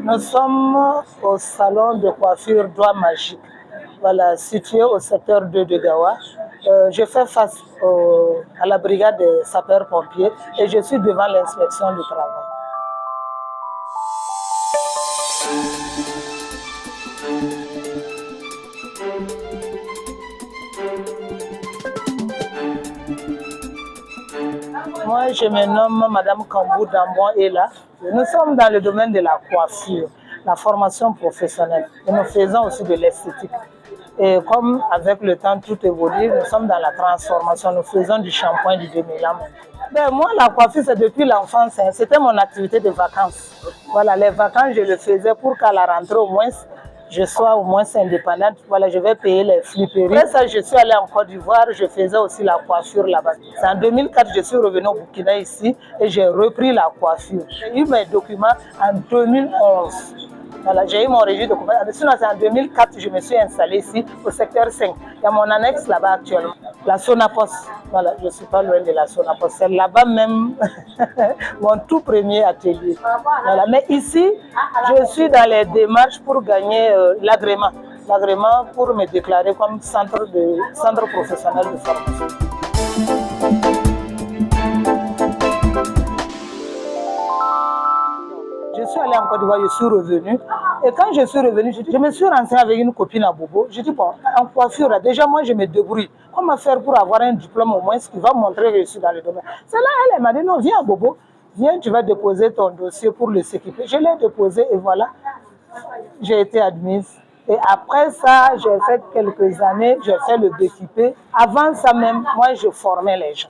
Nous sommes au salon de coiffure Doigts Magiques, voilà, situé au secteur 2 de Gawa. Je fais face à la brigade des sapeurs-pompiers et je suis devant l'inspection du travail. Moi, je me nomme Madame Kambou Dambon Ela. Nous sommes dans le domaine de la coiffure, la formation professionnelle. Et nous faisons aussi de l'esthétique. Et comme avec le temps tout évolue, nous sommes dans la transformation. Nous faisons du shampoing, du démêlant. Ben, moi, la coiffure, c'est depuis l'enfance. Hein. C'était mon activité de vacances. Voilà, les vacances, je le faisais pour qu'à la rentrée, au moins, je sois au moins indépendante. Voilà, je vais payer les flipperies. Après ça, je suis allée en Côte d'Ivoire. Je faisais aussi la coiffure là-bas. C'est en 2004 je suis revenue au Burkina ici et j'ai repris la coiffure. J'ai eu mes documents en 2011. Voilà, j'ai eu mon registre de commerce. Sinon, c'est en 2004 que je me suis installée ici au secteur 5. Il y a mon annexe là-bas actuellement. La Sonapos. Voilà, je ne suis pas loin de la Sonapos. C'est là-bas même mon tout premier atelier. Voilà. Mais ici, je suis dans les démarches pour gagner l'agrément. L'agrément pour me déclarer comme centre professionnel de formation. Je suis allée en Côte d'Ivoire, je suis revenue. Et quand je suis revenue, je me suis renseignée avec une copine à Bobo. Je dis, bon, en coiffure, déjà moi je me débrouille. Comment faire pour avoir un diplôme au moins, ce qui va montrer que je suis dans le domaine. C'est là, elle m'a dit, non, viens à Bobo. Viens, tu vas déposer ton dossier pour le s'équiper. Je l'ai déposé et voilà, j'ai été admise. Et après ça, j'ai fait quelques années, j'ai fait le BQP. Avant ça même, moi je formais les gens.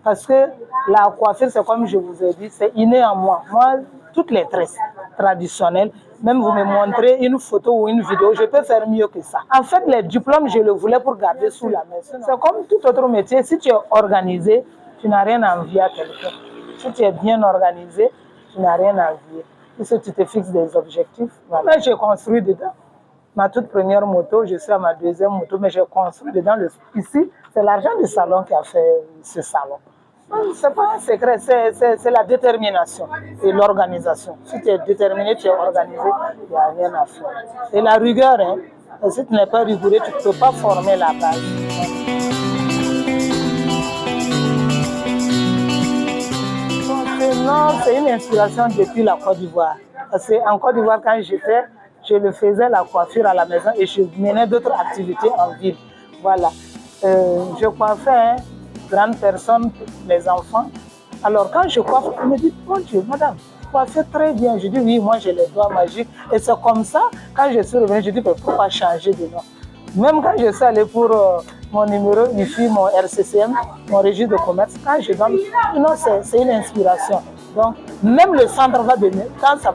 Parce que la coiffure, c'est comme je vous ai dit, c'est inné en moi. Moi, toutes les tresses traditionnelles, même vous me montrez une photo ou une vidéo, je peux faire mieux que ça. En fait, les diplômes, je le voulais pour garder sous la main. C'est comme tout autre métier, si tu es organisé, tu n'as rien à envier à quelqu'un. Si tu es bien organisé, tu n'as rien à envier. Si tu te fixes des objectifs, voilà. J'ai construit dedans. Ma toute première moto, je suis à ma deuxième moto, mais j'ai construit dedans. Ici, c'est l'argent du salon qui a fait ce salon. Ce n'est pas un secret, c'est la détermination et l'organisation. Si tu es déterminé, tu es organisé, il n'y a rien à faire. Et la rigueur, hein, si tu n'es pas rigoureux, tu ne peux pas former la base. Non, c'est une inspiration depuis la Côte d'Ivoire. Parce qu'en Côte d'Ivoire, quand j'étais, je le faisais la coiffure à la maison et je menais d'autres activités en ville. Voilà. Je coiffais, hein, grandes personnes, les enfants. Alors quand je coiffe, on me dit, mon Dieu, madame, vous coiffez très bien. Je dis, oui, moi j'ai les doigts magiques. Et c'est comme ça, quand je suis revenue, je dis, pourquoi changer de nom? Même quand je suis allée pour mon numéro IFI, mon RCCM, mon registre de commerce, quand je donne, non, c'est une inspiration. Donc, même le centre va devenir, quand ça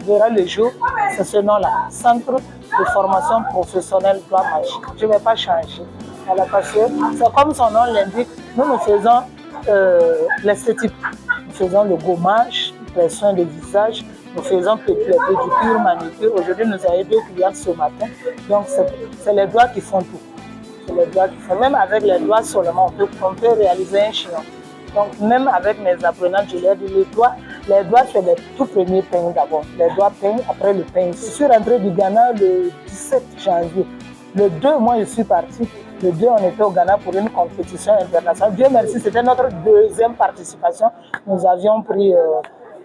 verra le jour, c'est ce nom-là, Centre de formation professionnelle Doigts Magiques. Je ne vais pas changer. Voilà, parce que c'est comme son nom l'indique, nous faisons l'esthétique. Nous faisons le gommage, les soins de visage, nous faisons les pédicures, manucures. Aujourd'hui, nous avons 2 clients ce matin. Donc, c'est les doigts qui font tout. C'est les doigts qui font. Même avec les doigts seulement, on peut réaliser un chignon. Donc, même avec mes apprenants, je leur dis les doigts, c'est les tout premiers peignts d'abord. Les doigts peignent, après le peigne. Je suis rentrée du Ghana le 17 janvier. Le 2, moi, je suis partie. Le 2, on était au Ghana pour une compétition internationale. Dieu merci, c'était notre deuxième participation. Nous avions pris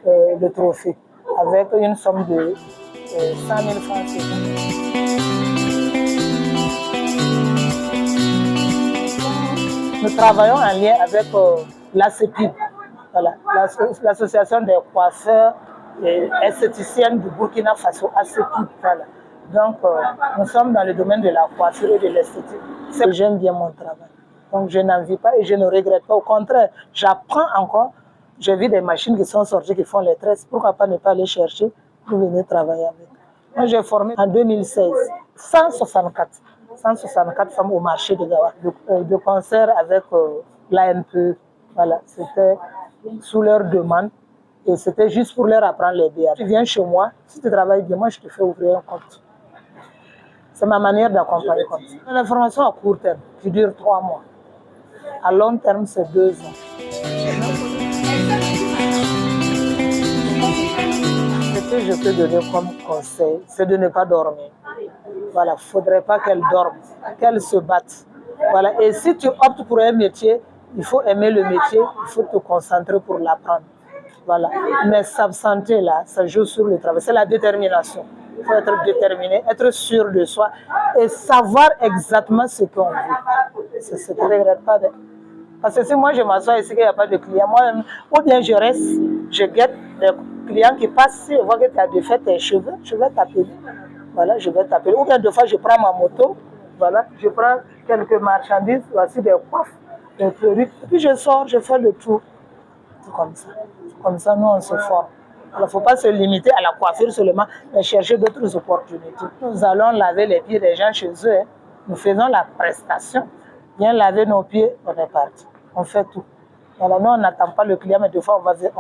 le trophée avec une somme de 100 000 francs. Nous travaillons en lien avec l'ACEPIB, voilà, l'association des coiffeurs et esthéticiennes du Burkina Faso, ACEPIB. Voilà. Donc, nous sommes dans le domaine de la coiffure et de l'esthétique. J'aime bien mon travail. Donc, je n'en vis pas et je ne regrette pas. Au contraire, j'apprends encore. J'ai vu des machines qui sont sorties, qui font les tresses. Pourquoi pas ne pas les chercher pour venir travailler avec? Moi, j'ai formé en 2016 164 femmes au marché de Gawa, de concert avec l'ANPE. Voilà, c'était sous leur demande. Et c'était juste pour leur apprendre les BA. Tu viens chez moi, si tu travailles bien, moi, je te fais ouvrir un compte. C'est ma manière d'accompagner comme ça. La formation à court terme, qui dure 3 mois. À long terme, c'est 2 ans. Ce que je peux donner comme conseil, c'est de ne pas dormir. Voilà, il ne faudrait pas qu'elle dorme, qu'elle se batte. Voilà. Et si tu optes pour un métier, il faut aimer le métier, il faut te concentrer pour l'apprendre. Voilà. Mais s'absenter là, ça joue sur le travail. C'est la détermination. Il faut être déterminé, être sûr de soi et savoir exactement ce qu'on veut. C'est ce que je ne regrette pas. Parce que si moi je m'assois ici qu'il n'y a pas de clients, moi-même, ou bien je reste, je guette les clients qui passent, si je vois que tu as défait tes cheveux, je vais t'appeler. Voilà, je vais t'appeler. Ou bien deux fois, je prends ma moto, voilà, je prends quelques marchandises, voici des coiffes, des perruques, et puis je sors, je fais le tour. C'est comme ça. Comme ça, nous, on se forme. Il ne faut pas se limiter à la coiffure seulement, mais chercher d'autres opportunités. Nous allons laver les pieds des gens chez eux. Hein. Nous faisons la prestation. Bien laver nos pieds, on est parti. On fait tout. Voilà, nous, on n'attend pas le client, mais des fois, on va vers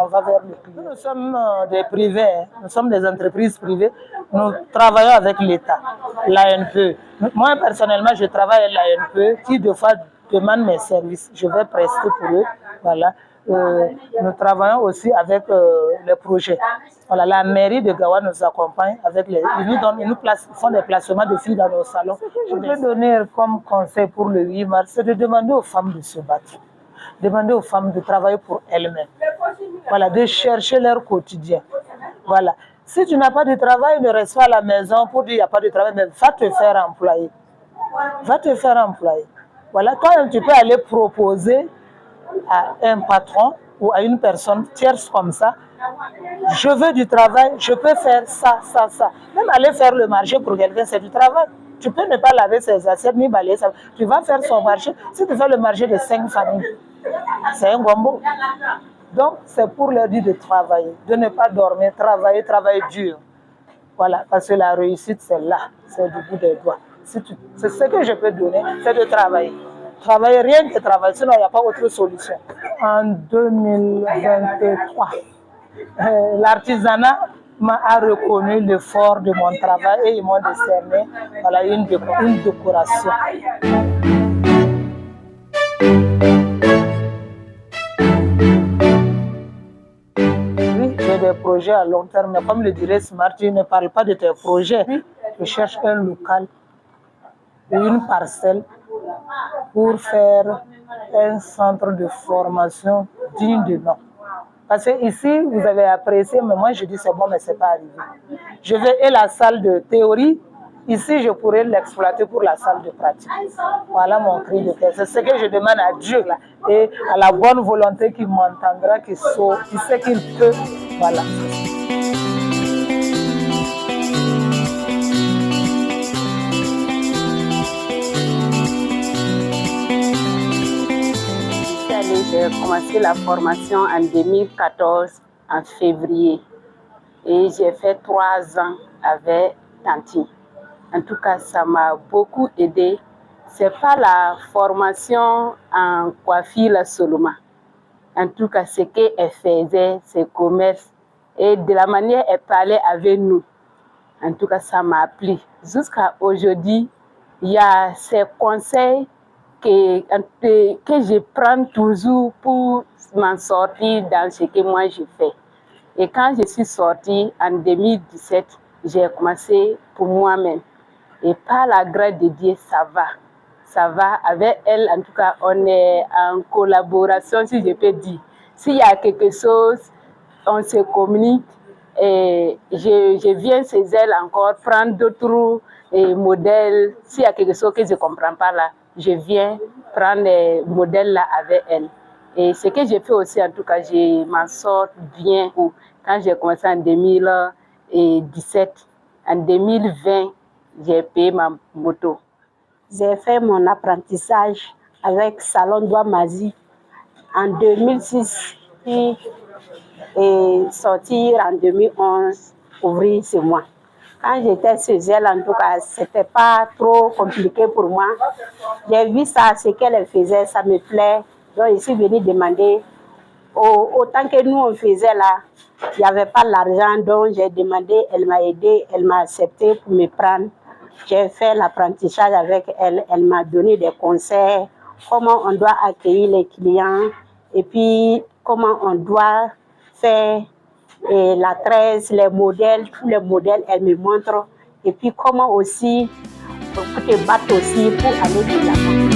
le client. Nous sommes des privés, hein. Nous sommes des entreprises privées. Nous travaillons avec l'État, l'ANPE. Moi, personnellement, je travaille avec l'ANPE qui, des fois, demande mes services. Je vais prester pour eux. Voilà. Nous travaillons aussi avec les projets. Voilà, la mairie de Gawa nous accompagne avec ils font des placements de filles dans nos salons. Je peux donner comme conseil pour le 8 mars, c'est de demander aux femmes de se battre. Demander aux femmes de travailler pour elles-mêmes. Voilà, de chercher leur quotidien. Voilà. Si tu n'as pas de travail, ne reste pas à la maison pour dire qu'il n'y a pas de travail, mais va te faire employer. Va te faire employer. Voilà, toi, tu peux aller proposer à un patron ou à une personne tierce comme ça, je veux du travail, je peux faire ça, ça, ça. Même aller faire le marché pour quelqu'un, c'est du travail. Tu peux ne pas laver ses assiettes ni balayer ça. Tu vas faire son marché. Si tu fais le marché de 5 familles, c'est un gombo. Donc, c'est pour leur dire de travailler, de ne pas dormir, travailler dur. Voilà, parce que la réussite, c'est là, c'est du bout des doigts. C'est ce que je peux donner, c'est de travailler. Travailler, rien que travailler, sinon il n'y a pas autre solution. En 2023, l'artisanat m'a reconnu l'effort de mon travail et ils m'ont décerné voilà, une décoration. Oui, j'ai des projets à long terme, mais comme le dirait Smart, tu ne parles pas de tes projets. Je cherche un local, une parcelle pour faire un centre de formation digne de nom. Parce que ici, vous avez apprécié, mais moi je dis c'est bon, mais ce n'est pas arrivé. Je veux la salle de théorie. Ici, je pourrais l'exploiter pour la salle de pratique. Voilà mon cri de cœur. C'est ce que je demande à Dieu là, et à la bonne volonté qui m'entendra, qui sait qu'il peut. Voilà. J'ai commencé la formation en 2014, en février. Et j'ai fait 3 ans avec Tanti. En tout cas, ça m'a beaucoup aidé. Ce n'est pas la formation en coiffure seulement. En tout cas, ce qu'elle faisait, ses commerces, et de la manière elle parlait avec nous. En tout cas, ça m'a plu. Jusqu'à aujourd'hui, il y a ces conseils que je prends toujours pour m'en sortir dans ce que moi je fais. Et quand je suis sortie en 2017, j'ai commencé pour moi-même. Et par la grâce de Dieu, ça va. Ça va. Avec elle, en tout cas, on est en collaboration, si je peux dire. S'il y a quelque chose, on se communique. Et je viens chez elle encore prendre d'autres modèles. S'il y a quelque chose que je ne comprends pas là, je viens prendre les modèles là avec elle. Et ce que j'ai fait aussi, en tout cas, je m'en sors bien. Quand j'ai commencé en 2017, en 2020, j'ai payé ma moto. J'ai fait mon apprentissage avec Salon Douamazi en 2006, puis sortir en 2011, ouvrir chez moi. Quand j'étais chez elle, en tout cas, c'était pas trop compliqué pour moi. J'ai vu ça, ce qu'elle faisait, ça me plaît. Donc, je suis venue demander, autant que nous on faisait là, il n'y avait pas l'argent, donc j'ai demandé, elle m'a aidé, elle m'a accepté pour me prendre. J'ai fait l'apprentissage avec elle, elle m'a donné des conseils, comment on doit accueillir les clients, et puis comment on doit faire et la tresse, les modèles, tous les modèles, elle me montre. Et puis comment aussi, pour te battre aussi pour aller de l'avant.